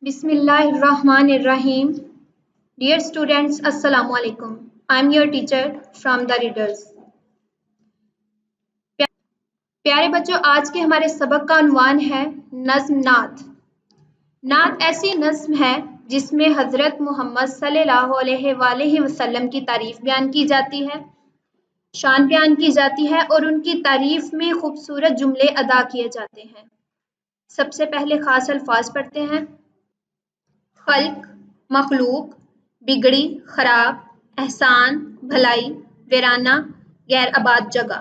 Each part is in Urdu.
بسم اللہ الرحمن الرحیم. Dear students, Assalamu alaikum. I am your teacher from the readers. پیارے بچوں، آج کے ہمارے سبق کا عنوان ہے نظم نعت. نعت ایسی نظم ہے جس میں حضرت محمد صلی اللہ علیہ وآلہ وسلم کی تعریف بیان کی جاتی ہے، شان بیان کی جاتی ہے اور ان کی تعریف میں خوبصورت جملے ادا کیے جاتے ہیں. سب سے پہلے خاص الفاظ پڑھتے ہیں. خلق، مخلوق، بگڑی، خراب، احسان، بھلائی، ویرانہ، غیر آباد جگہ.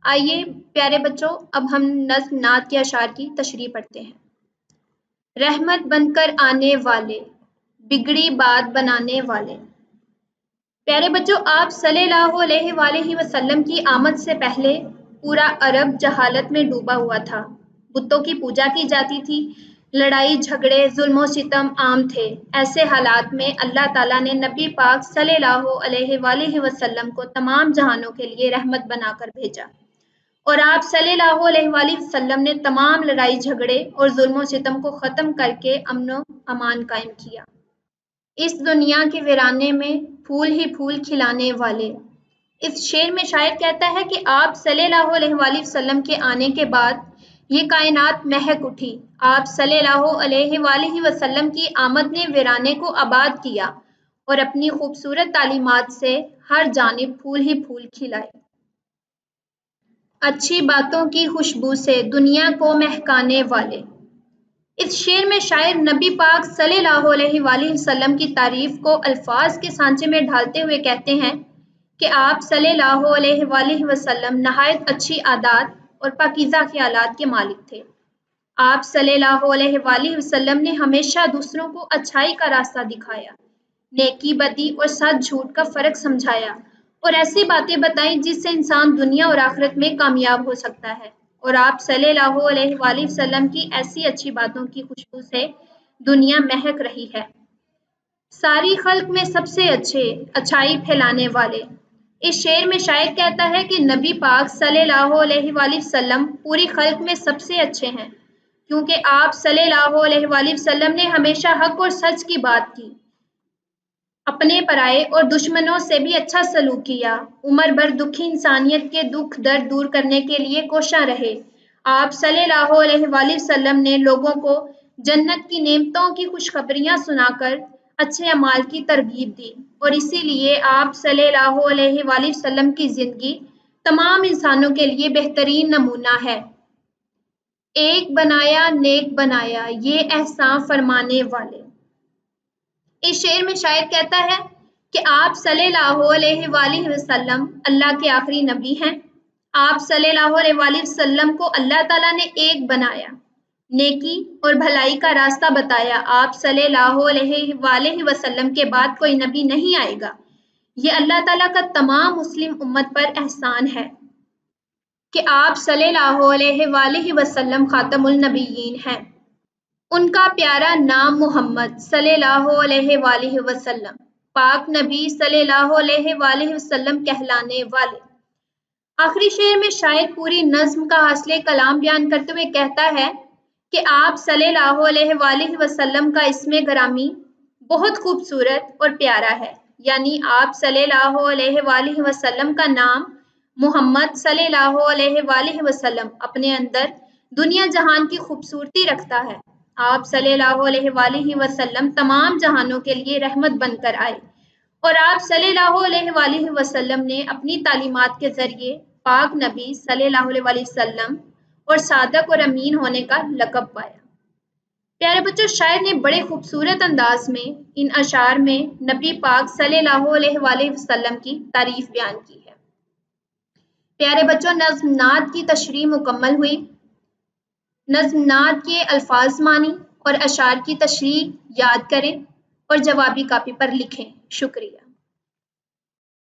آئیے پیارے بچوں، اب ہم نظم نعت کے اشعار کی تشریح پڑھتے ہیں. رحمت بن کر آنے والے، بگڑی بات بنانے والے. پیارے بچوں، آپ صلی اللہ علیہ وآلہ وسلم کی آمد سے پہلے پورا عرب جہالت میں ڈوبا ہوا تھا. بتوں کی پوجا کی جاتی تھی، لڑائی جھگڑے، ظلم و ستم عام تھے. ایسے حالات میں اللہ تعالیٰ نے نبی پاک صلی اللہ علیہ وآلہ وسلم کو تمام جہانوں کے لیے رحمت بنا کر بھیجا، اور آپ صلی اللہ علیہ وآلہ وسلم نے تمام لڑائی جھگڑے اور ظلم و ستم کو ختم کر کے امن و امان قائم کیا. اس دنیا کے ویرانے میں پھول ہی پھول کھلانے والے. اس شعر میں شاعر کہتا ہے کہ آپ صلی اللہ علیہ وآلہ وسلم کے آنے کے بعد یہ کائنات مہک اٹھی. آپ صلی اللہ علیہ وآلہ وسلم کی آمد نے ویرانے کو آباد کیا اور اپنی خوبصورت تعلیمات سے ہر جانب پھول ہی پھول کھلائے. اچھی باتوں کی خوشبو سے دنیا کو مہکانے والے. اس شعر میں شاعر نبی پاک صلی اللہ علیہ وآلہ وسلم کی تعریف کو الفاظ کے سانچے میں ڈھالتے ہوئے کہتے ہیں کہ آپ صلی اللہ علیہ وآلہ وسلم نہایت اچھی عادات اور پاکیزہ خیالات کے مالک تھے. آپ صلی اللہ علیہ وآلہ وسلم نے ہمیشہ دوسروں کو اچھائی کا راستہ دکھایا، نیکی بدی اور سچ جھوٹ کا فرق سمجھایا اور ایسی باتیں بتائیں جس سے انسان دنیا اور آخرت میں کامیاب ہو سکتا ہے. اور آپ صلی اللہ علیہ وآلہ وسلم کی ایسی اچھی باتوں کی خوشبو سے دنیا مہک رہی ہے. ساری خلق میں سب سے اچھے، اچھائی پھیلانے والے. اس شعر میں شاعر کہتا ہے کہ نبی پاک صلی اللہ علیہ وآلہ وسلم پوری خلق میں سب سے اچھے ہیں، کیونکہ آپ صلی اللہ علیہ وآلہ وسلم نے ہمیشہ حق اور سچ کی بات کی، اپنے پرائے اور دشمنوں سے بھی اچھا سلوک کیا، عمر بھر دکھی انسانیت کے دکھ درد دور کرنے کے لیے کوشاں رہے. آپ صلی اللہ علیہ وآلہ وسلم نے لوگوں کو جنت کی نعمتوں کی خوشخبریاں سنا کر اچھے اعمال کی ترغیب دی، اور اسی لیے آپ صلی اللہ علیہ وآلہ وسلم کی زندگی تمام انسانوں کے لیے بہترین نمونہ ہے. ایک بنایا نیک بنایا، یہ احسان فرمانے والے. اس شعر میں شاعر کہتا ہے کہ آپ صلی اللہ علیہ وآلہ وسلم اللہ کے آخری نبی ہیں. آپ صلی اللہ علیہ وآلہ وسلم کو اللہ تعالیٰ نے ایک بنایا، نیکی اور بھلائی کا راستہ بتایا. آپ صلی اللہ علیہ وآلہ وسلم کے بعد کوئی نبی نہیں آئے گا. یہ اللہ تعالیٰ کا تمام مسلم امت پر احسان ہے کہ آپ صلی اللہ علیہ وآلہ وسلم خاتم النبیین ہیں. ان کا پیارا نام محمد صلی اللہ علیہ وآلہ وسلم، پاک نبی صلی اللہ علیہ وآلہ وسلم کہلانے والے. آخری شعر میں شاعر پوری نظم کا حاصل کلام بیان کرتے ہوئے کہتا ہے کہ آپ صلی اللہ علیہ وآلہ وسلم کا اسم گرامی بہت خوبصورت اور پیارا ہے. یعنی آپ صلی اللہ علیہ وآلہ وسلم کا نام محمد صلی اللہ علیہ وآلہ وسلم اپنے اندر دنیا جہان کی خوبصورتی رکھتا ہے. آپ صلی اللہ علیہ وآلہ وسلم تمام جہانوں کے لیے رحمت بن کر آئے، اور آپ صلی اللہ علیہ وآلہ وسلم نے اپنی تعلیمات کے ذریعے پاک نبی صلی اللہ علیہ وآلہ وسلم اور صادق اور امین ہونے کا لقب پایا. پیارے بچوں، شاعر نے بڑے خوبصورت انداز میں ان اشعار میں نبی پاک صلی اللہ علیہ وآلہ وسلم کی تعریف بیان کی ہے. پیارے بچوں، نظم نعت کی تشریح مکمل ہوئی. نظم نعت کے الفاظ مانی اور اشعار کی تشریح یاد کریں اور جوابی کاپی پر لکھیں. شکریہ.